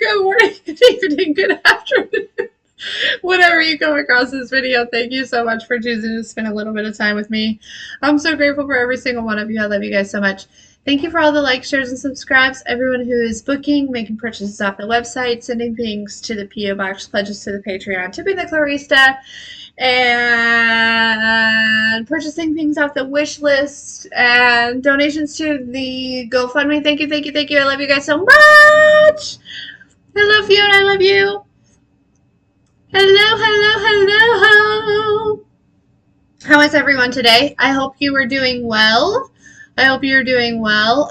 Good morning, good evening, good afternoon. Whenever you come across this video, thank you so much for choosing to spend a little bit of time with me. I'm so grateful for every single one of you. I love you guys so much. Thank you for all the likes, shares, and subscribes. Everyone who is booking, making purchases off the website, sending things to the P.O. Box, pledges to the Patreon, tipping the Clarista, and purchasing things off the wish list, and donations to the GoFundMe. Thank you, thank you, thank you. I love you guys so much. I love you and I love you. Hello, hello, hello. How is everyone today? I hope you are doing well. I hope you're doing well.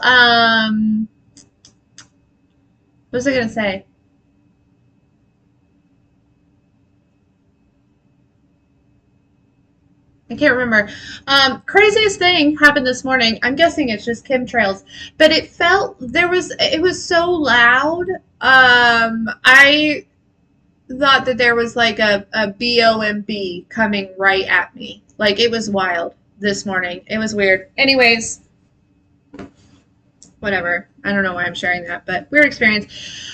What was I going to say? I can't remember. Craziest thing happened this morning. I'm guessing it's just chemtrails, but it was so loud. I thought that there was like a BOMB coming right at me. Like, it was wild this morning. It was weird. Anyways, whatever. I don't know why I'm sharing that, but weird experience.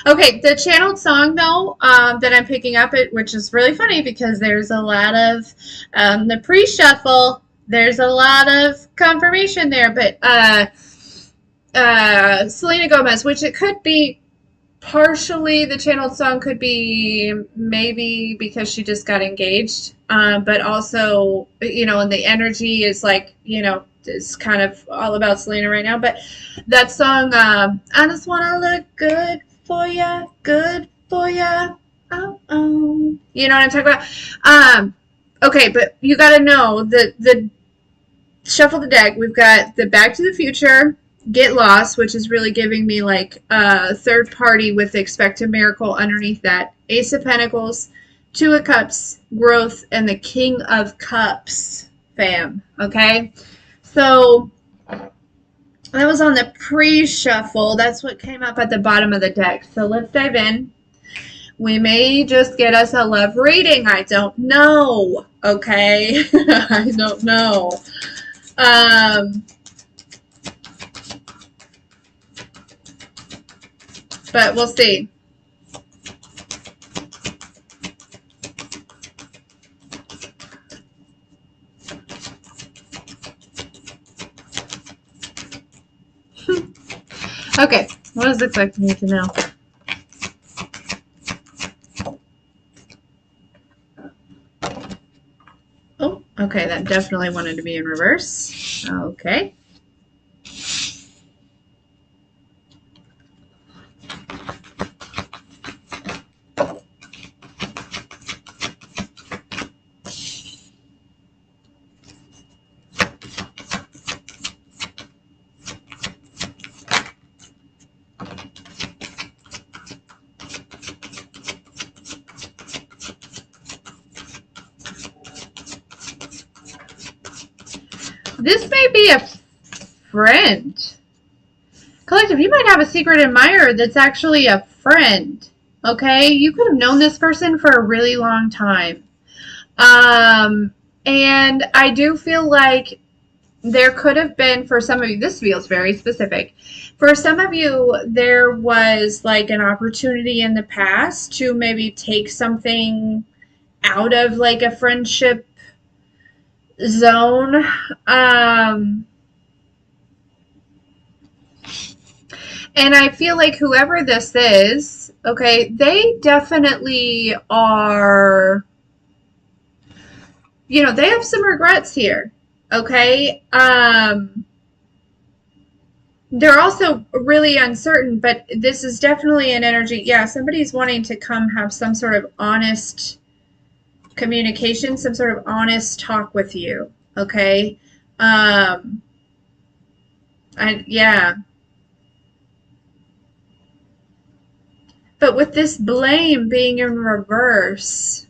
Okay, the channeled song, though, that I'm picking up, which is really funny because there's a lot of the pre-shuffle. There's a lot of confirmation there, but Selena Gomez, which it could be partially the channeled song, could be maybe because she just got engaged, but also, and the energy is like, it's kind of all about Selena right now. But that song, I just want to look good for ya, oh, oh. You know what I'm talking about? Okay, but you got to know the shuffle the deck. We've got the Back to the Future, Get Lost, which is really giving me like a third party with Expect a Miracle underneath that. Ace of Pentacles, Two of Cups, Growth, and the King of Cups, fam. Okay? So that was on the pre-shuffle. That's what came up at the bottom of the deck. So let's dive in. We may just get us a love reading. I don't know. Okay? I don't know. But we'll see. Okay, what is expecting me to know? Oh, okay, that definitely wanted to be in reverse. Okay. This may be a friend. Collective, you might have a secret admirer that's actually a friend. Okay? You could have known this person for a really long time. And I do feel like there could have been, for some of you, this feels very specific. For some of you, there was like an opportunity in the past to maybe take something out of like a friendship zone. And I feel like whoever this is, okay, they definitely are, they have some regrets here, okay? They're also really uncertain, but this is definitely an energy. Yeah, somebody's wanting to come have some sort of honest communication, some sort of honest talk with you, okay? Yeah. But with this blame being in reverse,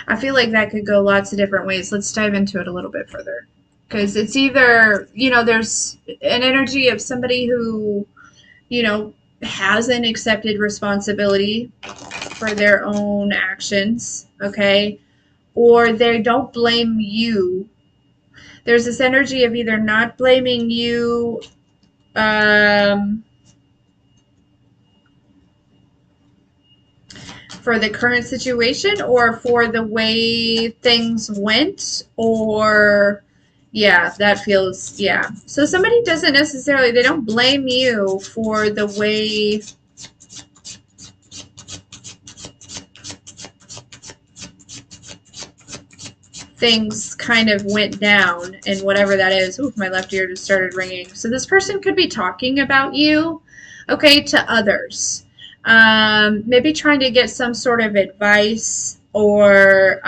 I feel like that could go lots of different ways. Let's dive into it a little bit further. Because it's either, there's an energy of somebody who, hasn't accepted responsibility for their own actions, okay? Or they don't blame you. There's this energy of either not blaming you, for the current situation or for the way things went, or yeah, that feels, yeah. So somebody doesn't necessarily, they don't blame you for the way things kind of went down and whatever that is. Ooh, my left ear just started ringing. So this person could be talking about you, okay, to others. Maybe trying to get some sort of advice, or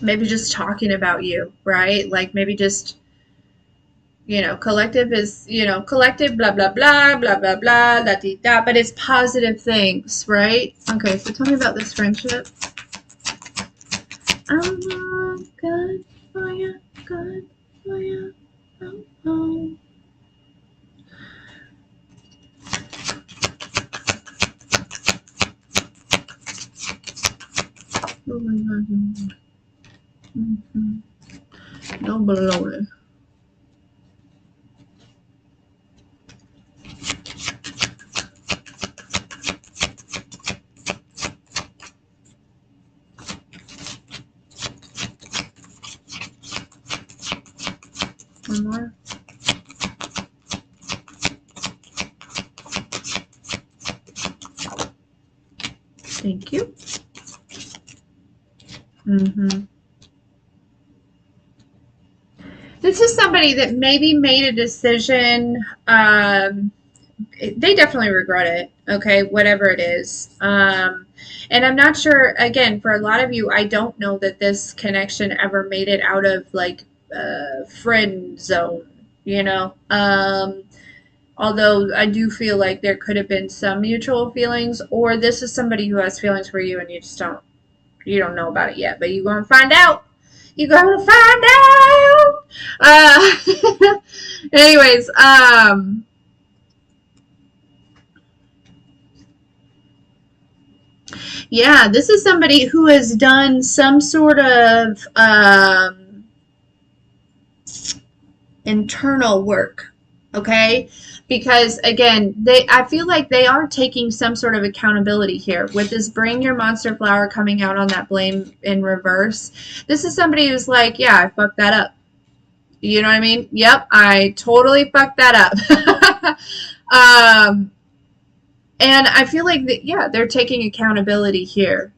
maybe just talking about you, right? Like maybe just, collective is, collective, blah, blah, blah, blah, blah, blah, la di da, but it's positive things, right? Okay, so tell me about this friendship. I'm good for you, good for you. Oh, oh. Oh my God. No baloney. One more. Thank you. This is somebody that maybe made a decision. They definitely regret it, okay, whatever it is. And I'm not sure, again, for a lot of you, I don't know that this connection ever made it out of like friend zone, you know. Although I do feel like there could have been some mutual feelings, or this is somebody who has feelings for you and you don't know about it yet, but you're gonna find out. You're gonna find out. Anyways, yeah, this is somebody who has done some sort of internal work, okay? Because again, I feel like they are taking some sort of accountability here with this bring your monster flower coming out on that blame in reverse. This is somebody who's like, yeah, I fucked that up. You know what I mean? Yep, I totally fucked that up. And I feel like that, yeah, they're taking accountability here.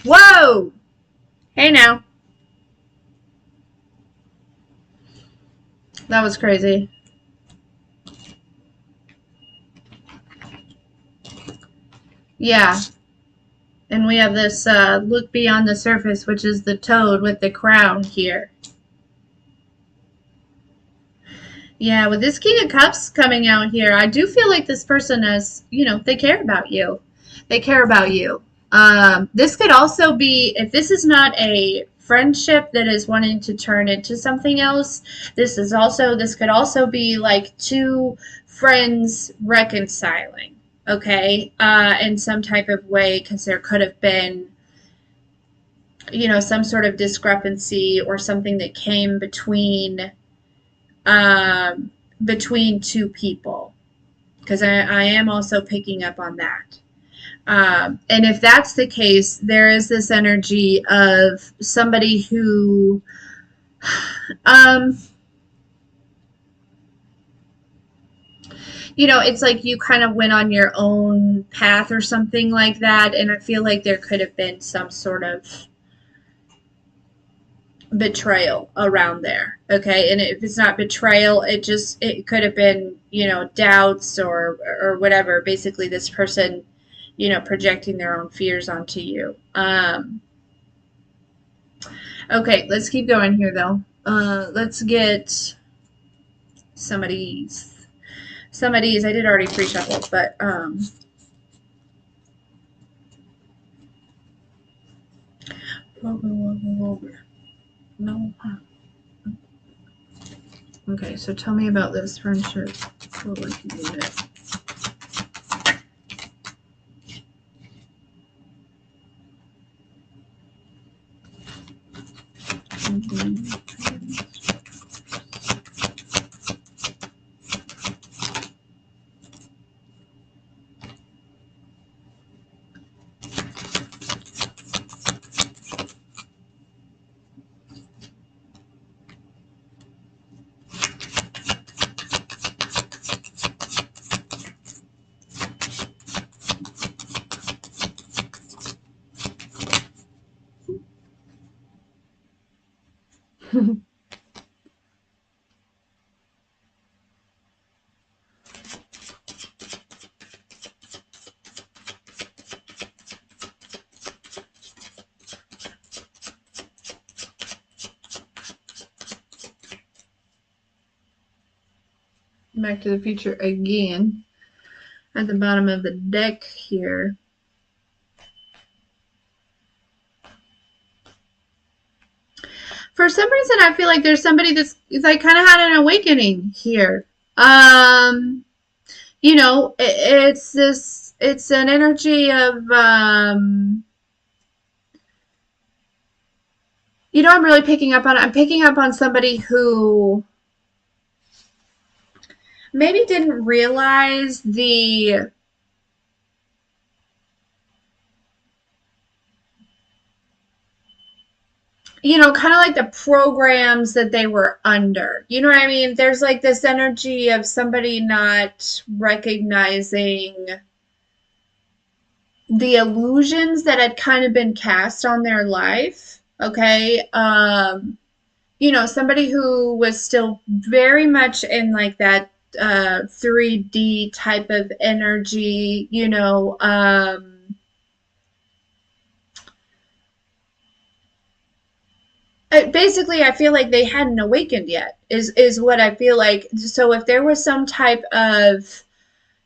Whoa! Hey now. That was crazy. Yeah. And we have this look beyond the surface, which is the toad with the crown here. Yeah, with this King of Cups coming out here, I do feel like this person is, they care about you. They care about you. This could also be, if this is not a friendship that is wanting to turn into something else, this could also be like two friends reconciling, okay, in some type of way, because there could have been, some sort of discrepancy or something that came um, between two people, because I am also picking up on that. And if that's the case, there is this energy of somebody who, um, it's like you kind of went on your own path or something like that. And I feel like there could have been some sort of betrayal around there, okay? And if it's not betrayal, it could have been, doubts or whatever. Basically this person, projecting their own fears onto you. Okay, let's keep going here though. Let's get some of these. I did already pre-shuffle, but Okay, so tell me about this friendship. Totally can do it. Back to the Future again at the bottom of the deck here. For some reason, I feel like there's somebody that's like kind of had an awakening here. You know, it's an energy of, you know, I'm picking up on somebody who maybe didn't realize the, you know, kind of like the programs that they were under. You know what I mean? There's like this energy of somebody not recognizing the illusions that had kind of been cast on their life. Okay. You know, somebody who was still very much in like that 3D type of energy, you know, basically I feel like they hadn't awakened yet is what I feel like. So if there was some type of,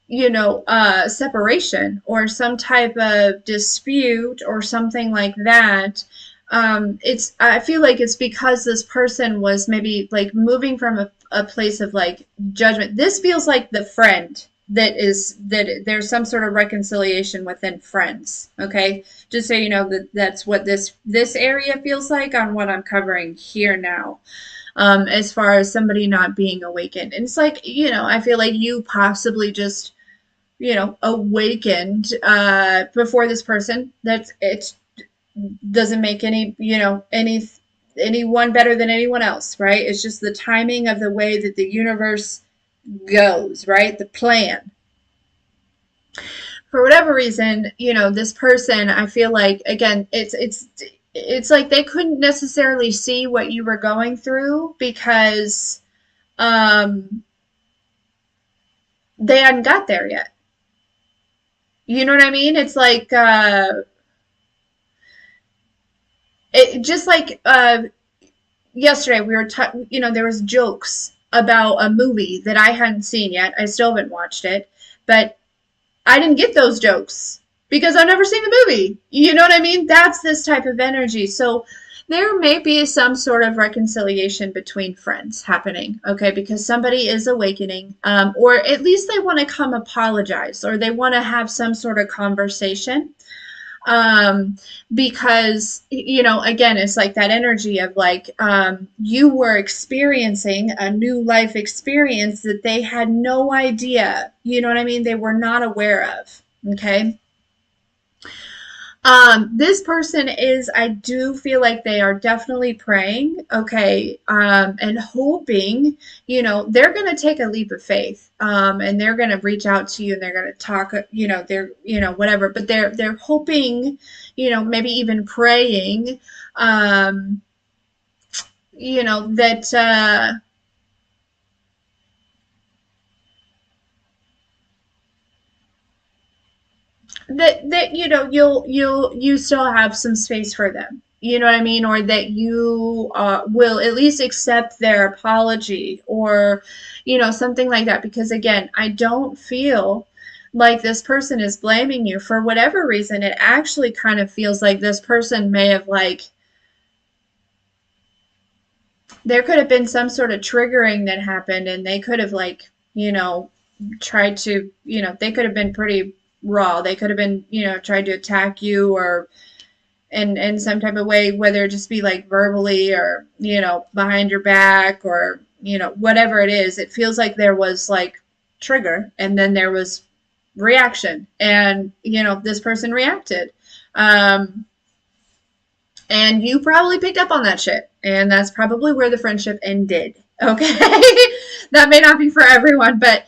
you know, separation or some type of dispute or something like that, I feel like it's because this person was maybe like moving from a place of like judgment. This feels like the friend that there's some sort of reconciliation within friends. Okay, just so you know that's what this area feels like on what I'm covering here now. As far as somebody not being awakened, and it's like, you know, I feel like you possibly just, you know, awakened before this person. That's it. Doesn't make any, you know, anyone better than anyone else, right? It's just the timing of the way that the universe goes, right? The plan. For whatever reason, you know, this person, I feel like, again, it's like they couldn't necessarily see what you were going through because um they hadn't got there yet. You know what I mean? It's like it just like yesterday we were you know, there was jokes about a movie that I hadn't seen yet. I still haven't watched it, but I didn't get those jokes because I've never seen the movie. You know what I mean? That's this type of energy. So there may be some sort of reconciliation between friends happening, okay, because somebody is awakening, or at least they want to come apologize or they want to have some sort of conversation, um because, you know, again, it's like that energy of like, you were experiencing a new life experience that they had no idea, you know what I mean, they were not aware of. Okay. This person is, I do feel like they are definitely praying, okay, and hoping, you know, they're going to take a leap of faith, and they're going to reach out to you and they're going to talk, you know, they're, you know, whatever, but they're hoping, you know, maybe even praying, um, you know, that you know, you still have some space for them, you know what I mean, or that you will at least accept their apology, or, you know, something like that, because again, I don't feel like this person is blaming you for whatever reason. It actually kind of feels like this person may have like there could have been some sort of triggering that happened, and they could have, like, tried to, they could have been pretty raw. They could have been, tried to attack you, or in some type of way, whether it just be like verbally, or, behind your back, or, whatever it is. It feels like there was like trigger, and then there was reaction, and, this person reacted. Um, and you probably picked up on that shit. And that's probably where the friendship ended. Okay. That may not be for everyone, but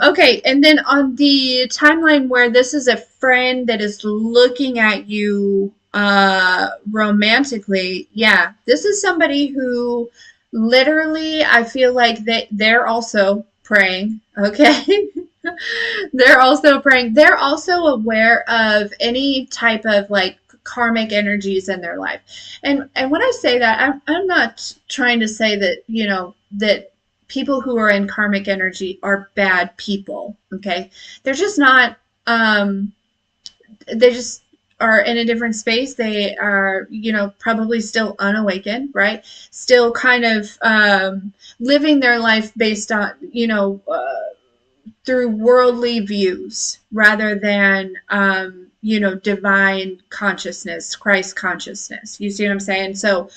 okay. And then on the timeline where this is a friend that is looking at you romantically, yeah, this is somebody who literally, I feel like they're also praying. Okay. They're also praying. They're also aware of any type of like karmic energies in their life. And when I say that, I'm not trying to say that, that people who are in karmic energy are bad people. Okay. They're just not, they just are in a different space. They are, probably still unawakened, right? Still kind of living their life based on, through worldly views rather than divine consciousness, Christ consciousness. You see what I'm saying? So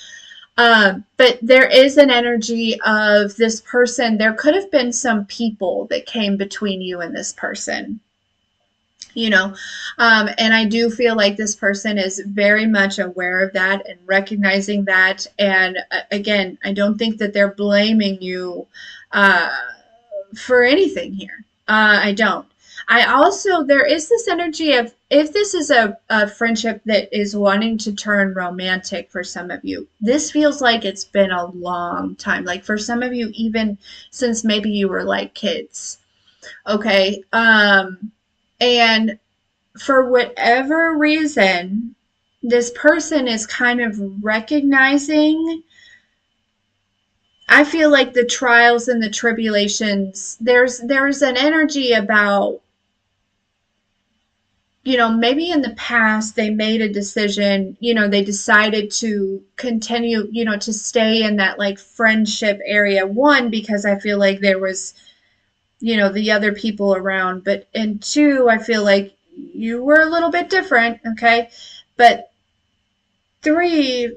but there is an energy of this person. There could have been some people that came between you and this person, you know and I do feel like this person is very much aware of that and recognizing that. And again, I don't think that they're blaming you uh, for anything here. I don't. I also, there is this energy of, if this is a friendship that is wanting to turn romantic for some of you, this feels like it's been a long time. Like for some of you, even since maybe you were like kids. Okay. And for whatever reason, this person is kind of recognizing, I feel like the trials and the tribulations, there's an energy about, maybe in the past they made a decision, they decided to continue, to stay in that like friendship area. One, because I feel like there was, the other people around, but and two, I feel like you were a little bit different, okay? But three,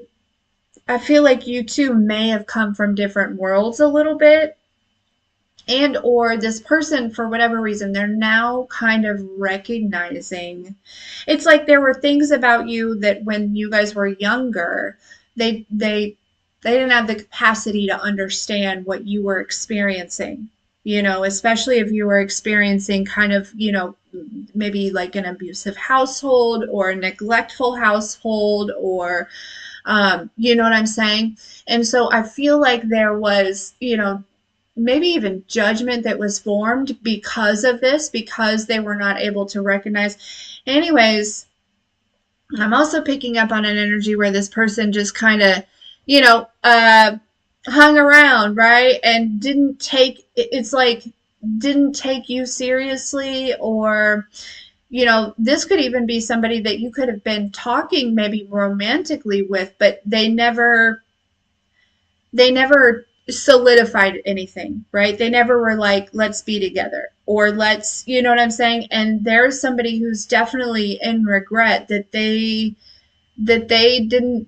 I feel like you two may have come from different worlds a little bit, and or this person, for whatever reason, they're now kind of recognizing, it's like there were things about you that when you guys were younger, they didn't have the capacity to understand what you were experiencing, especially if you were experiencing kind of, maybe like an abusive household or a neglectful household, or you know what I'm saying? And so I feel like there was, maybe even judgment that was formed because of this, because they were not able to recognize. Anyways, I'm also picking up on an energy where this person just kind of, you know, uh, hung around, right? And didn't take, it's like, didn't take you seriously, or, this could even be somebody that you could have been talking maybe romantically with, but they never solidified anything, right? They never were like, let's be together, or let's, you know what I'm saying? And there's somebody who's definitely in regret that they didn't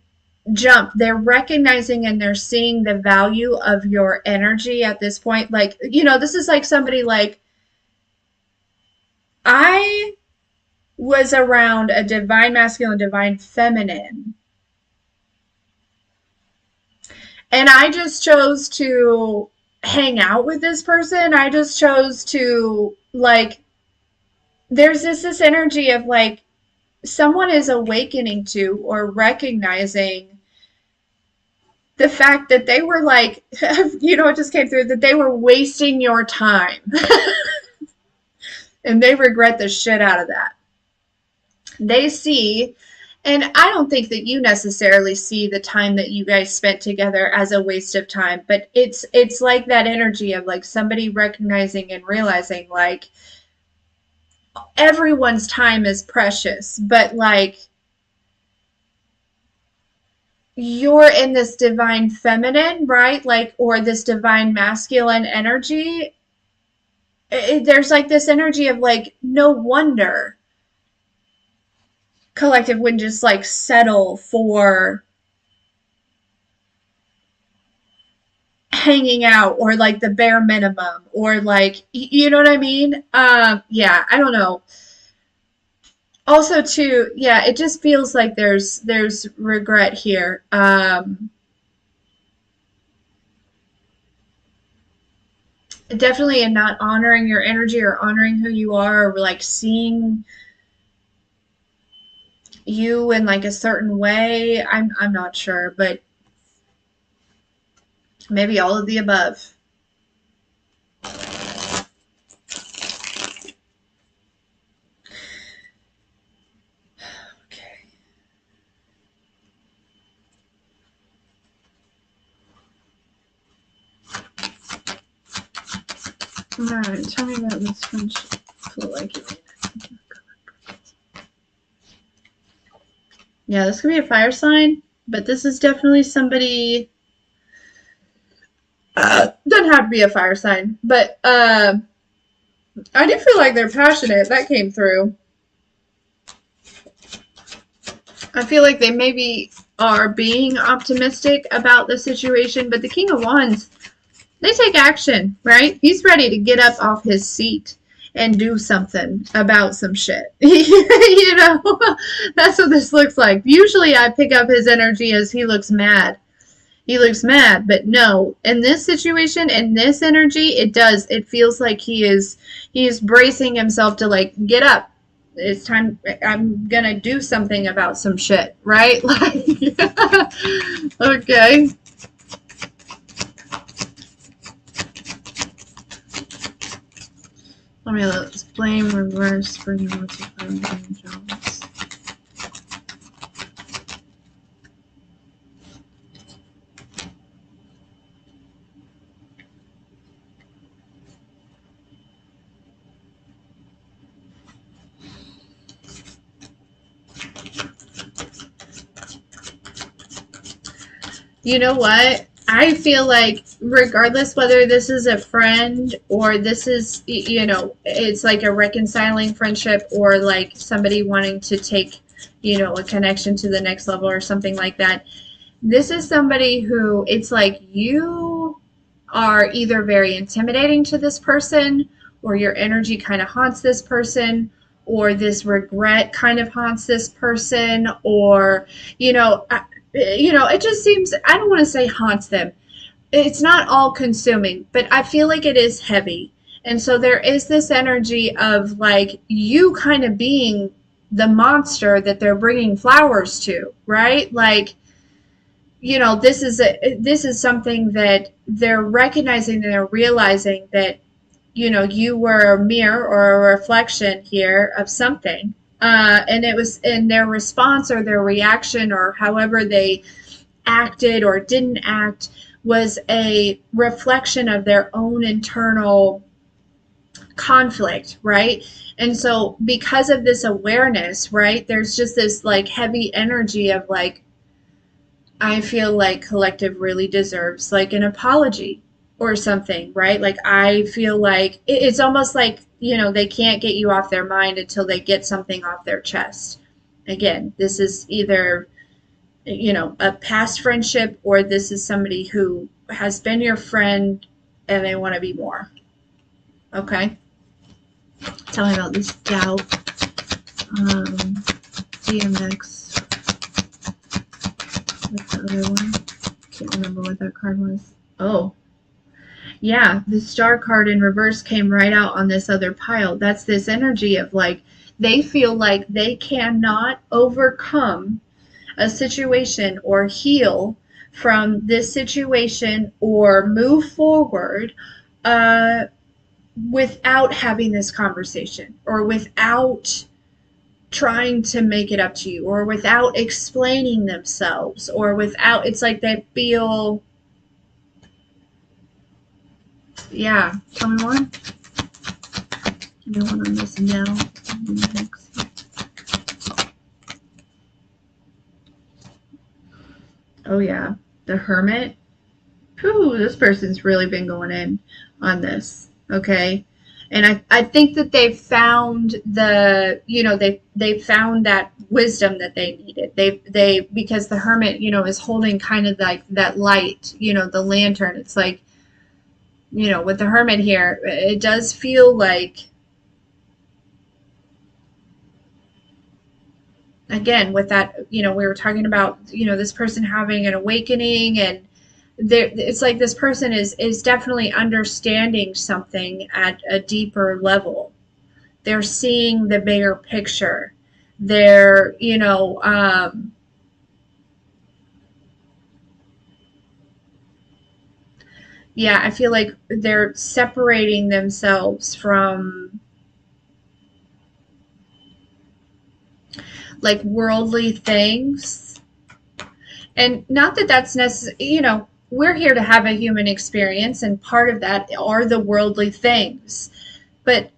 jump. They're recognizing and they're seeing the value of your energy at this point. Like, this is like somebody like, I was around a divine masculine, divine feminine, and I just chose to hang out with this person. I just chose to, like, there's this energy of like someone is awakening to or recognizing the fact that they were like, it just came through that they were wasting your time. And they regret the shit out of that. They see, and I don't think that you necessarily see the time that you guys spent together as a waste of time, but it's like that energy of like somebody recognizing and realizing like everyone's time is precious, but like you're in this divine feminine, right? Like, or this divine masculine energy. There's like this energy of like, no wonder collective wouldn't just like settle for hanging out or like the bare minimum or like, you know what I mean? Yeah, I don't know. Also too, yeah, it just feels like there's regret here. Definitely in not honoring your energy or honoring who you are or like seeing you in like a certain way. I'm not sure, but maybe all of the above. Okay. All right, tell me about this friendship. Feel like it. Yeah, this could be a fire sign, but this is definitely somebody. Doesn't have to be a fire sign, but I do feel like they're passionate. That came through. I feel like they maybe are being optimistic about the situation, but the King of Wands, they take action, right? He's ready to get up off his seat and do something about some shit. You know, that's what this looks like. Usually I pick up his energy as he looks mad. He looks mad, but no, in this situation, in this energy, it feels like he is bracing himself to like get up. It's time. I'm gonna do something about some shit, right? Like, okay. Let me let's blame, reverse, bring jobs. You know what? I feel like regardless whether this is a friend or this is, you know, it's like a reconciling friendship or like somebody wanting to take, you know, a connection to the next level or something like that. This is somebody who it's like you are either very intimidating to this person or your energy kind of haunts this person or this regret kind of haunts this person or, you know, it just seems, I don't want to say haunts them. It's not all consuming, but I feel like it is heavy. And so there is this energy of like you kind of being the monster that they're bringing flowers to, right? Like, you know, this is something that they're recognizing and they're realizing that, you know, you were a mirror or a reflection here of something. And it was in their response or their reaction or however they acted or didn't act was a reflection of their own internal conflict, right? And so because of this awareness, right, there's just this like heavy energy of like, I feel like collective really deserves like an apology or something, right? Like I feel like it's almost like, you know, they can't get you off their mind until they get something off their chest. Again, this is either, you know, a past friendship or this is somebody who has been your friend and they want to be more. Okay. Tell me about this doubt. DMX. What's the other one? Can't remember what that card was. Oh, yeah, the star card in reverse came right out on this other pile. That's this energy of like, they feel like they cannot overcome a situation or heal from this situation or move forward uh, without having this conversation or without trying to make it up to you or without explaining themselves or without, it's like they feel, yeah, tell me more. Give me one on this now. Oh yeah, the Hermit. Whew, this person's really been going in on this. Okay. And I think that they found the, they found that wisdom that they needed. Because the Hermit, is holding kind of like that light, the lantern. It's like, with the Hermit here, it does feel like, again, with that, we were talking about, this person having an awakening, and it's like this person is definitely understanding something at a deeper level. They're seeing the bigger picture. They're, yeah, I feel like they're separating themselves from like worldly things. And not that that's necessary, we're here to have a human experience, and part of that are the worldly things. But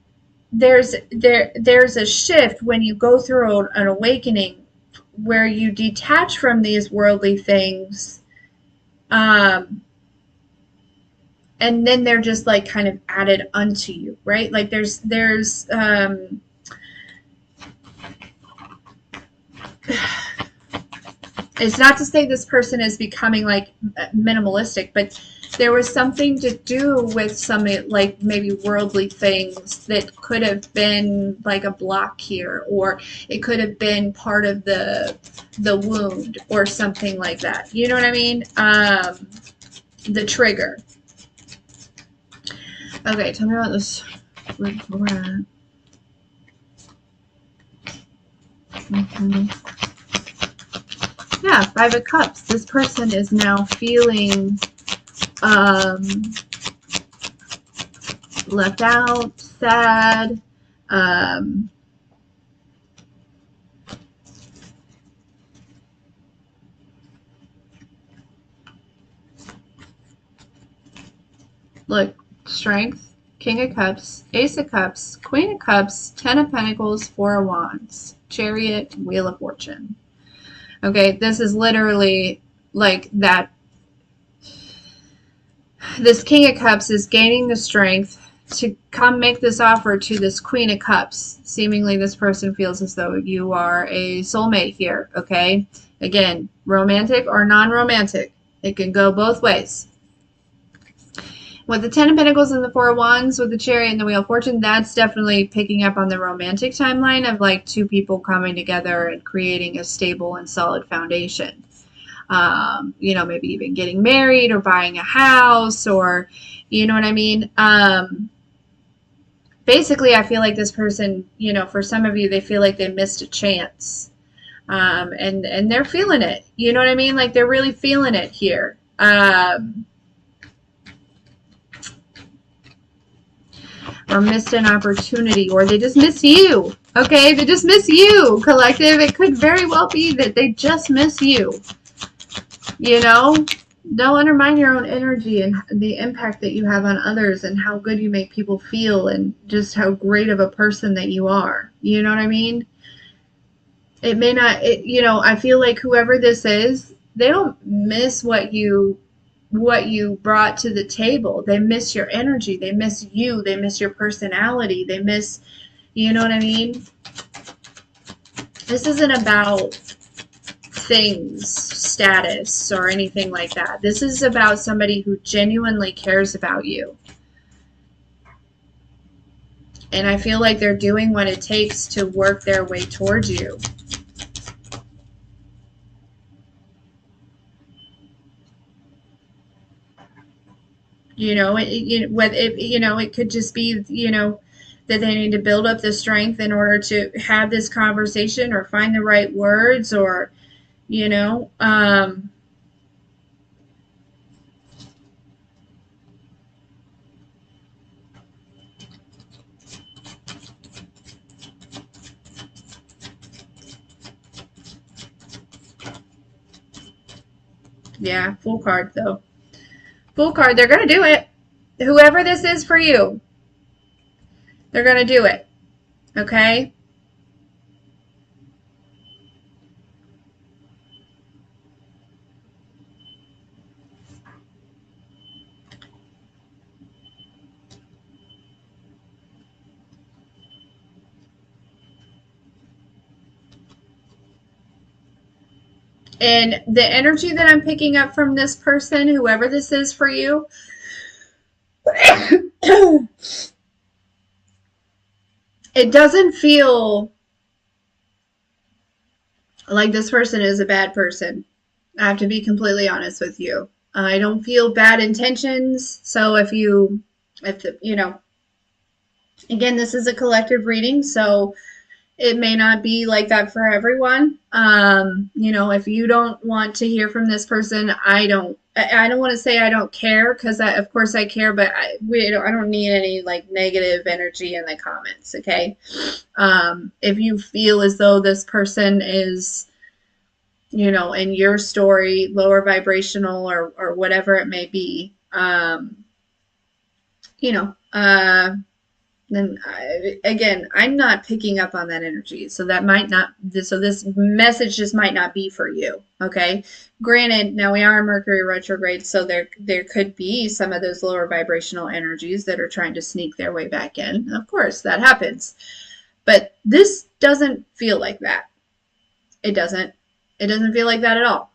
there's a shift when you go through an awakening where you detach from these worldly things, um, and then they're just like kind of added unto you, right? Like there's it's not to say this person is becoming like minimalistic, but there was something to do with some like maybe worldly things that could have been like a block here, or it could have been part of the wound or something like that. You know what I mean? The trigger. Okay, tell me about this regret. Yeah, Five of Cups. This person is now feeling um, left out, sad. Um, Look, Strength, King of Cups, Ace of Cups, Queen of Cups, Ten of Pentacles, Four of Wands, Chariot, Wheel of Fortune. Okay, this is literally like that. This King of Cups is gaining the strength to come make this offer to this Queen of Cups. Seemingly, this person feels as though you are a soulmate here, okay? Again, romantic or non-romantic. It can go both ways. With the Ten of Pentacles and the Four of Wands, with the Chariot and the Wheel of Fortune, that's definitely picking up on the romantic timeline of like two people coming together and creating a stable and solid foundation. Maybe even getting married or buying a house, or, you know what I mean? Basically, I feel like this person, for some of you, they feel like they missed a chance. And they're feeling it. You know what I mean? Like they're really feeling it here. Or missed an opportunity, or they just miss you. Okay, they just miss you, collective. It could very well be that they just miss you. Don't undermine your own energy and the impact that you have on others, and how good you make people feel, and just how great of a person that you are. You know what I mean? It may not, I feel like whoever this is, they don't miss what you brought to the table. They miss your energy. They miss you. They miss your personality. They miss, you know what I mean? This isn't about things, status, or anything like that. This is about somebody who genuinely cares about you. And I feel like they're doing what it takes to work their way towards you. It could just be, that they need to build up the strength in order to have this conversation, or find the right words, or, you know, um, yeah, full card though. Full card. They're going to do it. Whoever this is for you, they're going to do it. Okay? And the energy that I'm picking up from this person, whoever this is for you, it doesn't feel like this person is a bad person. I have to be completely honest with you. I don't feel bad intentions. So if the, again, this is a collective reading, so it may not be like that for everyone. If you don't want to hear from this person, I don't want to say I don't care because of course I care, but I don't need any like negative energy in the comments. Okay. If you feel as though this person is, in your story, lower vibrational or whatever it may be, you know, uh, then again, I'm not picking up on that energy. So that might not, so this message just might not be for you. Okay. Granted, now we are in Mercury retrograde, so there could be some of those lower vibrational energies that are trying to sneak their way back in. Of course, that happens. But this doesn't feel like that. It doesn't. It doesn't feel like that at all.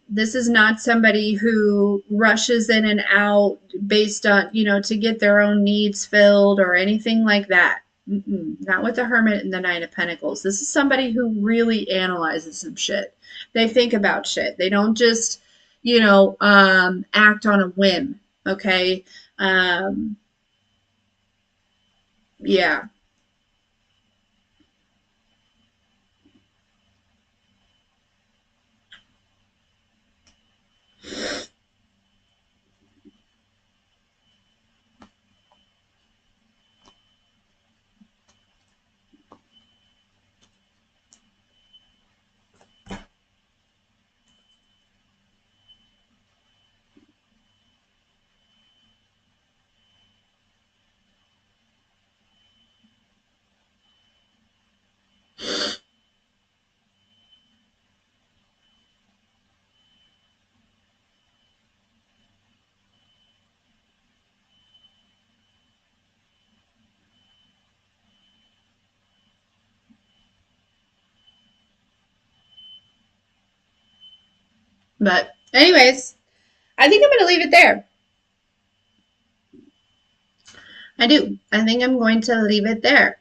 This is not somebody who rushes in and out based on, to get their own needs filled or anything like that. Not with the Hermit and the Nine of Pentacles. This is somebody who really analyzes some shit. They think about shit. They don't just, act on a whim. Okay. Um, yeah. But anyways, I think I'm going to leave it there. I do. I think I'm going to leave it there.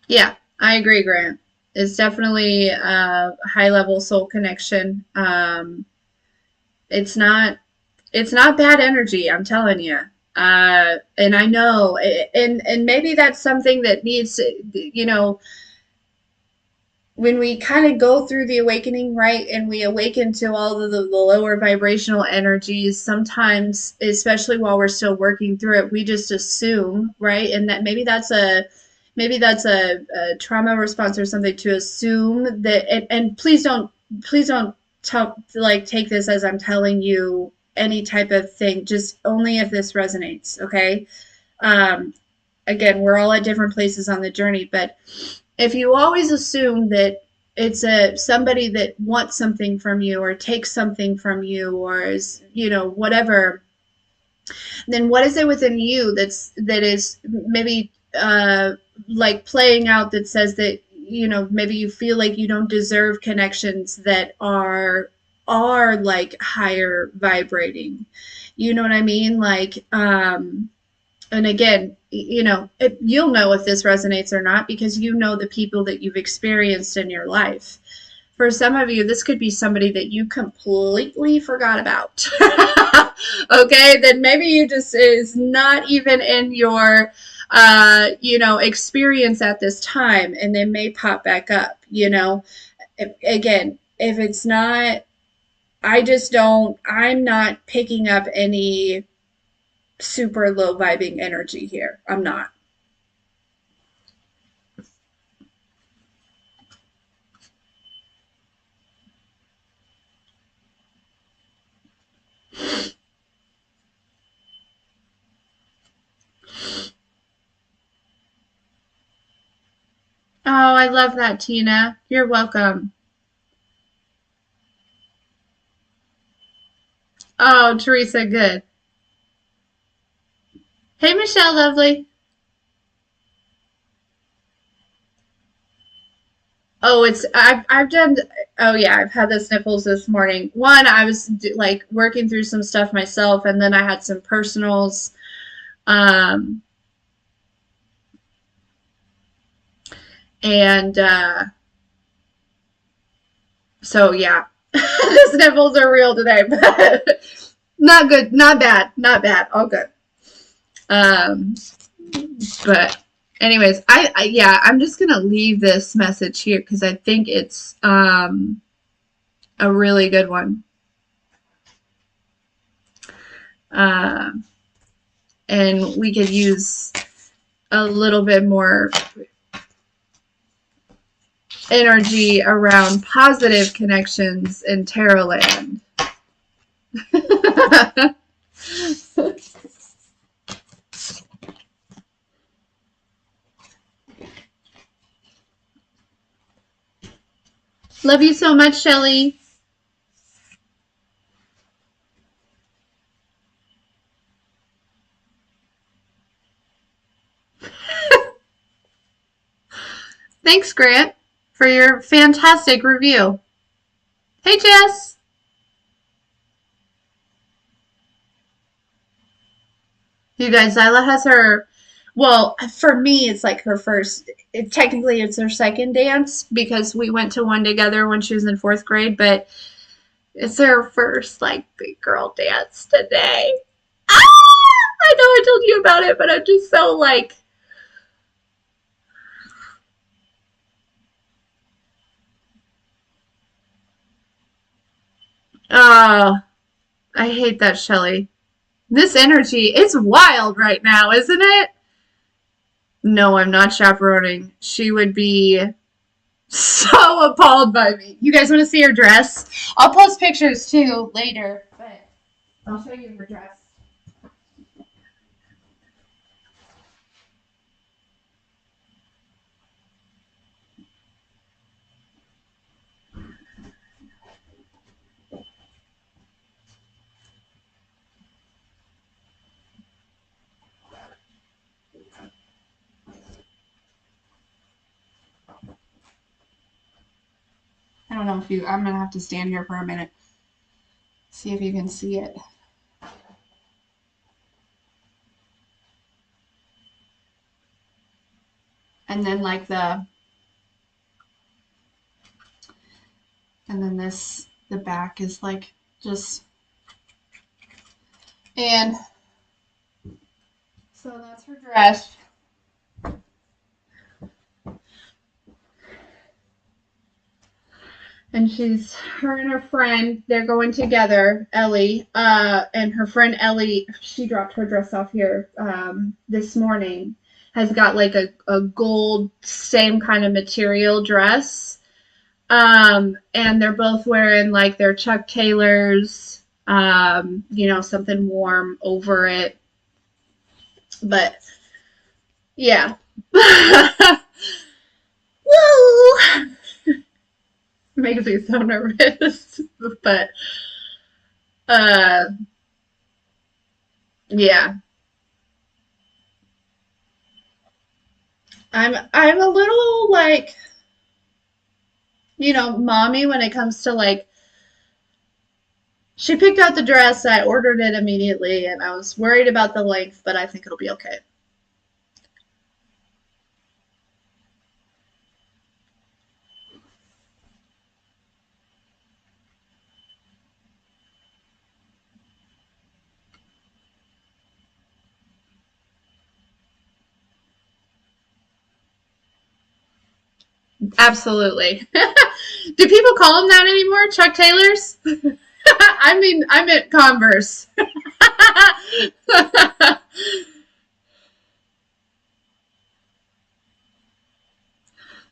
Yeah, I agree, Grant. It's definitely a high level soul connection. It's not it's not bad energy, I'm telling you. And I know, and maybe that's something that needs, when we kind of go through the awakening, right, and we awaken to all of the lower vibrational energies, sometimes, especially while we're still working through it, we just assume, right, and that maybe that's a trauma response or something, to assume that, and please don't like take this as I'm telling you any type of thing, just only if this resonates, okay? um, Again, we're all at different places on the journey, but if you always assume that it's a somebody that wants something from you or takes something from you or is, whatever, then what is it within you that is maybe like playing out, that says that, maybe you feel like you don't deserve connections that are like higher vibrating, you know what I mean, like, and again, you'll know if this resonates or not, because you know the people that you've experienced in your life. For some of you, this could be somebody that you completely forgot about. Okay, then maybe you just is not even in your, experience at this time, and they may pop back up. Again, if it's not, I just don't. I'm not picking up any super low vibing energy here. I'm not. Oh, I love that, Tina. You're welcome. Oh, Teresa, good. Hey, Michelle, lovely. Oh, I've done. Oh yeah, I've had the sniffles this morning. One, I was like working through some stuff myself, and then I had some personals. Um, and so yeah, the sniffles are real today, but not good, not bad, not bad, all good. Um, but anyways, yeah, I'm just gonna leave this message here because I think it's a really good one. Uh, and we could use a little bit more energy around positive connections in Tarot land. Love you so much, Shelly. Thanks, Grant, for your fantastic review. Hey, Jess. You guys, Zyla has her. Well, for me, it's like her first. Technically, it's her second dance because we went to one together when she was in fourth grade, but it's her first like big girl dance today. Ah! I know I told you about it, but I'm just so like. Oh, I hate that, Shelly. This energy, it's wild right now, isn't it? No, I'm not chaperoning. She would be so appalled by me. You guys want to see her dress? I'll post pictures too later, but I'll show you her dress. I don't know if you, I'm going to have to stand here for a minute. See if you can see it. And then like and then the back is like just, and so that's her dress. And her and her friend, they're going together, Ellie, and her friend Ellie, she dropped her dress off here this morning, has got like a gold, same kind of material dress. And they're both wearing like their Chuck Taylors, something warm over it. But yeah. Woo! Makes me so nervous. But uh yeah. I'm a little like, mommy when it comes to like she picked out the dress, I ordered it immediately and I was worried about the length, but I think it'll be okay. Absolutely. Do people call them that anymore? Chuck Taylors? I mean, I meant Converse.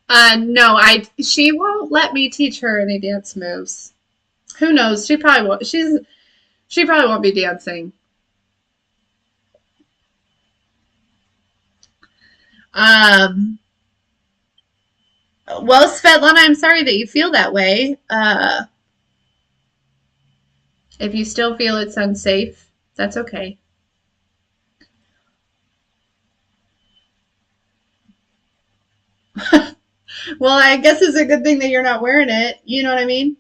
No, she won't let me teach her any dance moves. Who knows? She probably won't. She probably won't be dancing. Um, well, Svetlana, I'm sorry that you feel that way. If you still feel it's unsafe, that's okay. Well, I guess it's a good thing that you're not wearing it. You know what I mean?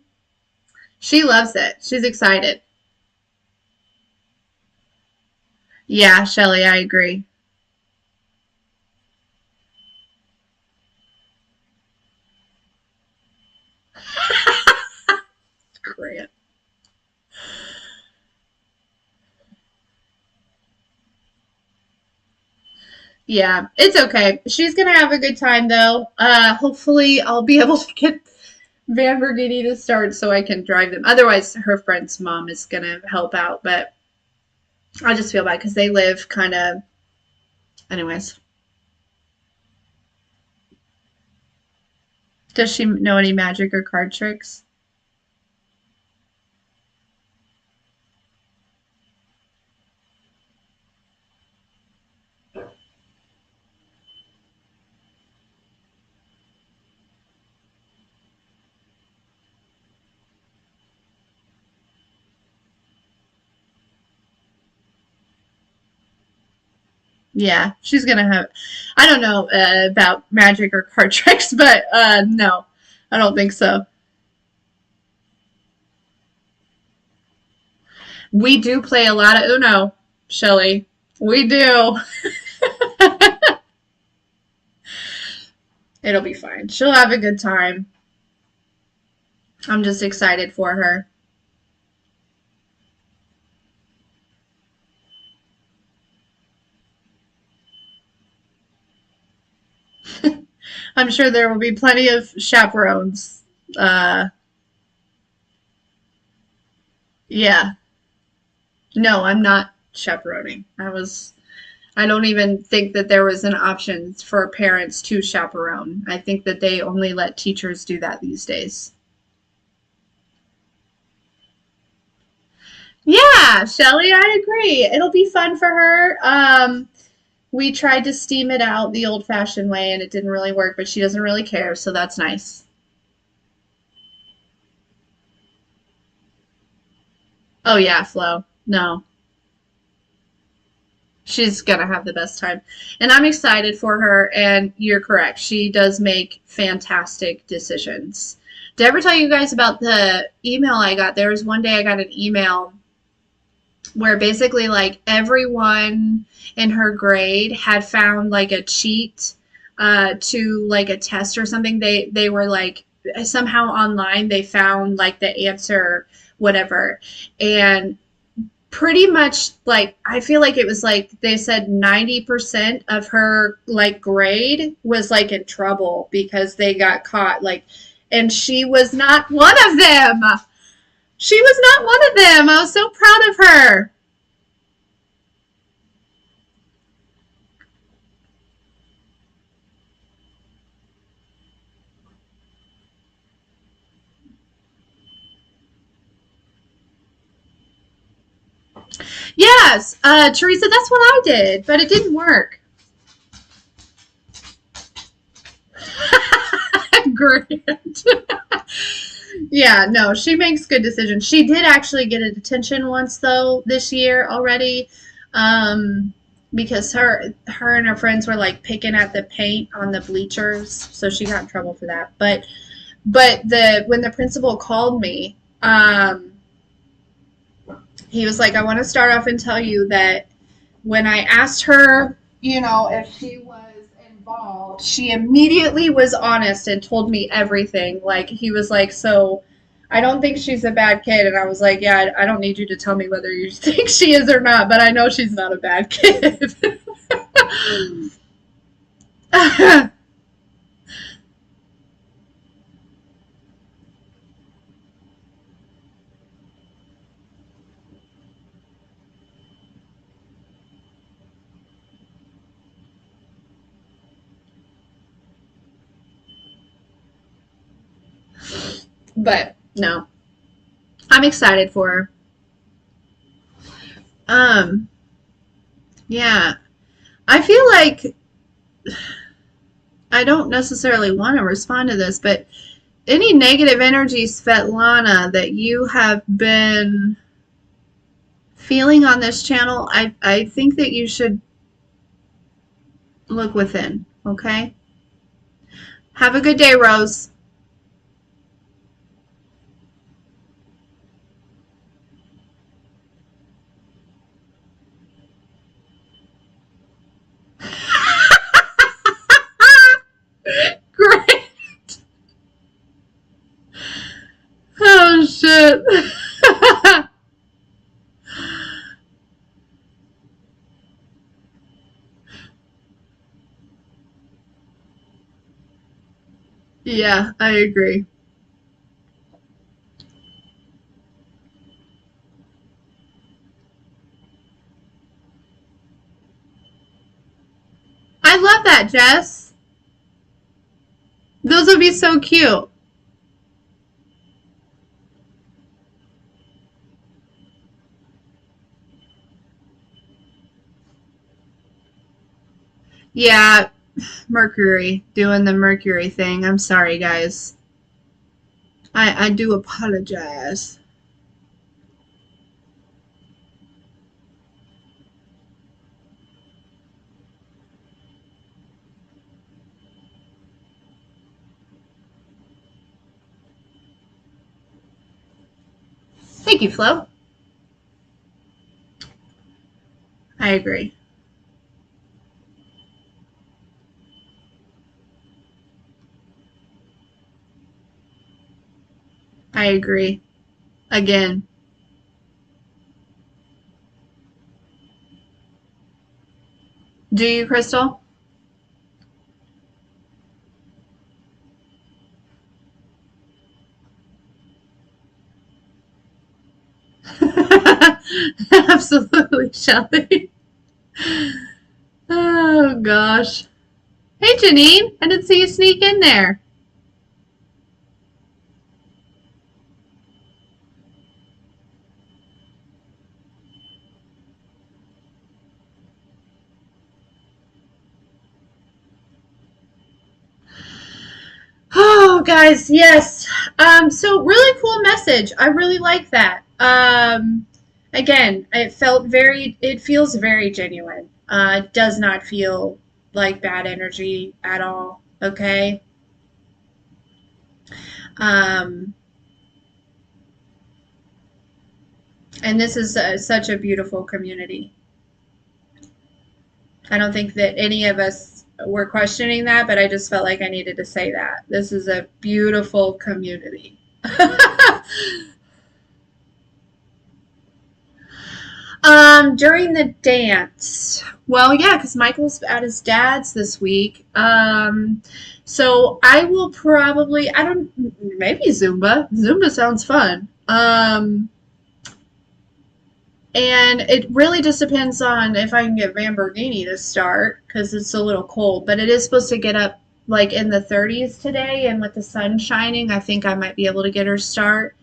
She loves it. She's excited. Yeah, Shelly, I agree. Grant. Yeah, it's okay. She's gonna have a good time though. Hopefully I'll be able to get Van Burgundy to start so I can drive them. Otherwise, her friend's mom is gonna help out, but I just feel bad because they live kind of. Anyways, does she know any magic or card tricks? Yeah, she's gonna have. I don't know about magic or card tricks, but no, I don't think so. We do play a lot of Uno, Shelly. We do. It'll be fine. She'll have a good time. I'm just excited for her. I'm sure there will be plenty of chaperones. Uh, yeah. No, I'm not chaperoning. I don't even think that there was an option for parents to chaperone. I think that they only let teachers do that these days. Yeah, Shelly, I agree. It'll be fun for her. We tried to steam it out the old fashioned way and it didn't really work, but she doesn't really care, so that's nice. Oh, yeah, Flo. No, she's gonna have the best time. And I'm excited for her, and you're correct. She does make fantastic decisions. Did I ever tell you guys about the email I got? There was one day I got an email where basically like everyone in her grade had found like a cheat to like a test or something. They were like somehow online they found like the answer whatever, and pretty much like I feel like it was like they said 90% of her like grade was like in trouble because they got caught like, and she was not one of them. She was not one of them. I was so proud of her. Yes, Teresa, that's what I did, but it didn't work. Grant. Yeah, no, she makes good decisions. She did actually get a detention once though this year already, um, because her and her friends were like picking at the paint on the bleachers, so she got in trouble for that. But the when the principal called me, he was like, "I want to start off and tell you that when I asked her, you know, if she was involved, she immediately was honest and told me everything. Like, he was like, so I don't think she's a bad kid. And I was like, yeah, I don't need you to tell me whether you think she is or not, but I know she's not a bad kid. But no, I'm excited for her. Um, yeah, I feel like I don't necessarily want to respond to this, but any negative energy, Svetlana, that you have been feeling on this channel, I think that you should look within, okay? Have a good day, Rose. Great. Oh, shit. Yeah, I agree. I love that, Jess. Those would be so cute. Yeah, Mercury. Doing the Mercury thing. I'm sorry, guys. I do apologize. Thank you, Flo. I agree. I agree. Again. Do you, Crystal? Absolutely, Shelly. Oh, gosh. Hey, Janine. I didn't see you sneak in there. Oh, guys, yes. So really cool message. I really like that. Again, it feels very genuine. It does not feel like bad energy at all. Okay. Um, and this is such a beautiful community. I don't think that any of us were questioning that, but I just felt like I needed to say that. This is a beautiful community. During the dance. Well, yeah, because Michael's at his dad's this week. So I will probably, I don't, maybe Zumba. Zumba sounds fun. And it really just depends on if I can get Lamborghini to start because it's a little cold. But it is supposed to get up like in the 30s today, and with the sun shining, I think I might be able to get her start.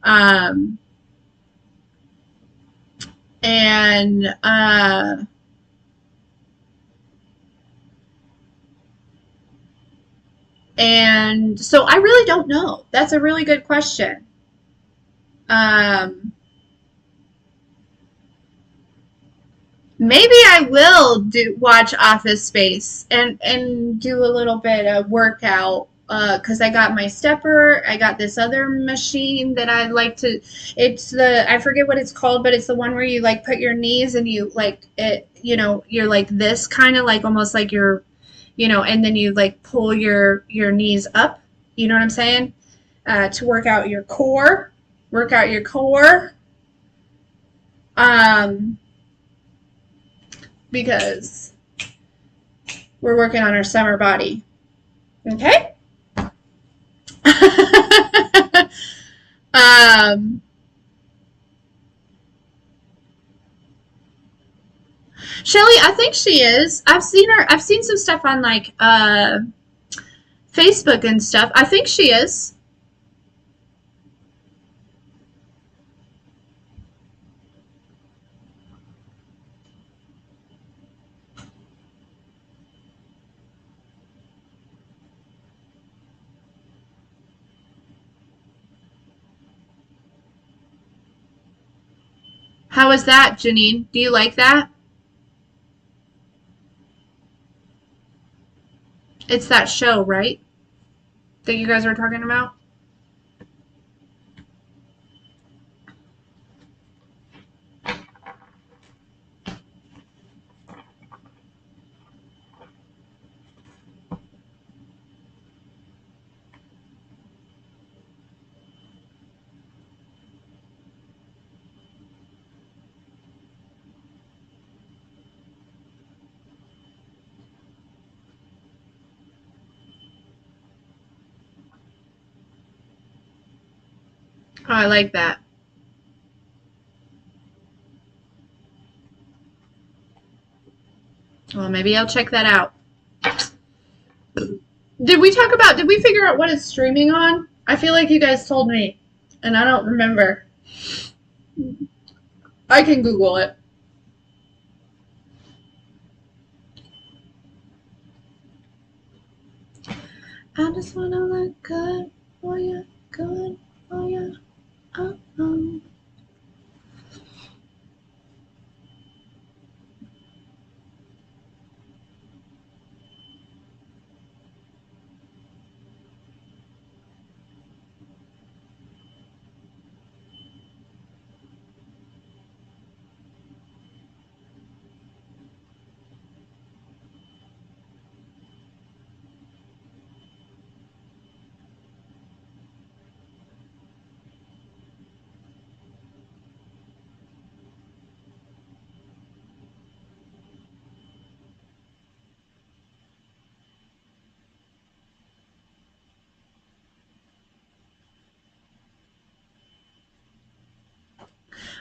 Um, and And so I really don't know. That's a really good question. Um, Maybe I will do watch Office Space and do a little bit of workout because I got my stepper. I got this other machine that I like to. It's the I forget what it's called, but it's the one where you like put your knees and you like it. You're like this kind of like almost like and then you like pull your knees up. You know what I'm saying? To work out your core. Work out your core. Um, because we're working on our summer body. Okay? um, Shelly, I think she is. I've seen her. I've seen some stuff on like Facebook and stuff. I think she is. How is that, Janine? Do you like that? It's that show, right? that you guys were talking about? Oh, I like that. Well, maybe I'll check that out. Did we figure out what it's streaming on? I feel like you guys told me, and I don't remember. I can Google it. I just wanna look good for you, good for you. Oh.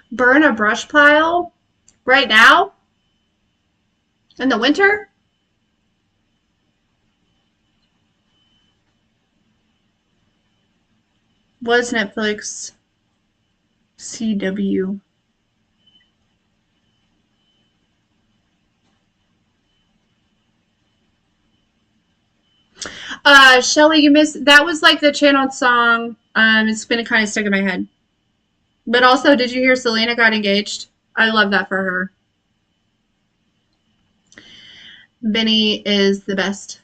Burn a brush pile right now in the winter? Was Netflix CW? Shelly, you missed that was like the channeled song. It's been kind of stuck in my head. But also, did you hear Selena got engaged? I love that for her. Benny is the best.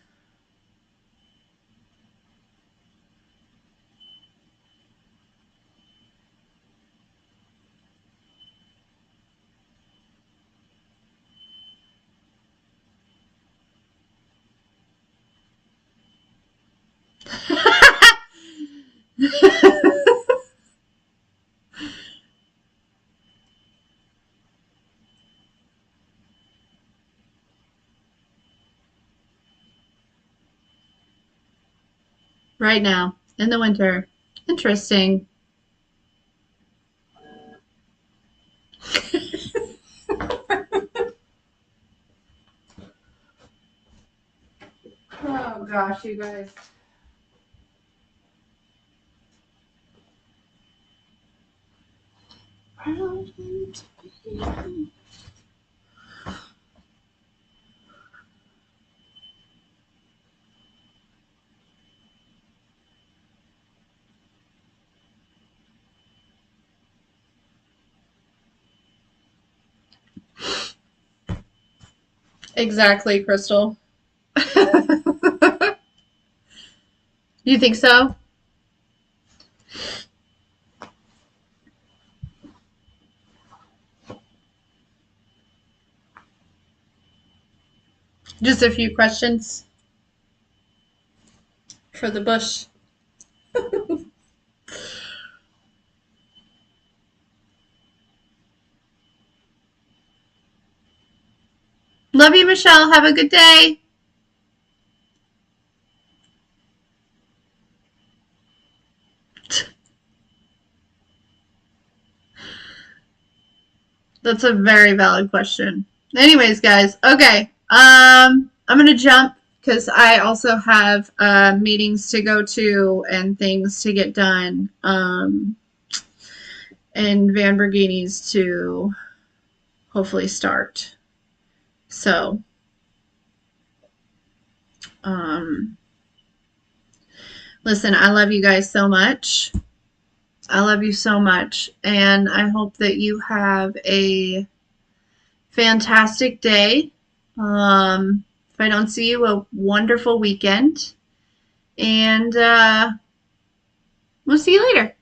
Right now, in the winter. Interesting. Oh gosh, you guys. Exactly, Crystal. You think so? Just a few questions for the bush. Love you, Michelle. Have a good day. That's a very valid question. Anyways, guys, okay. I'm gonna jump because I also have meetings to go to and things to get done. And Van Bergini's to hopefully start. So, listen, I love you guys so much. I love you so much, and I hope that you have a fantastic day. If I don't see you, a wonderful weekend. And we'll see you later.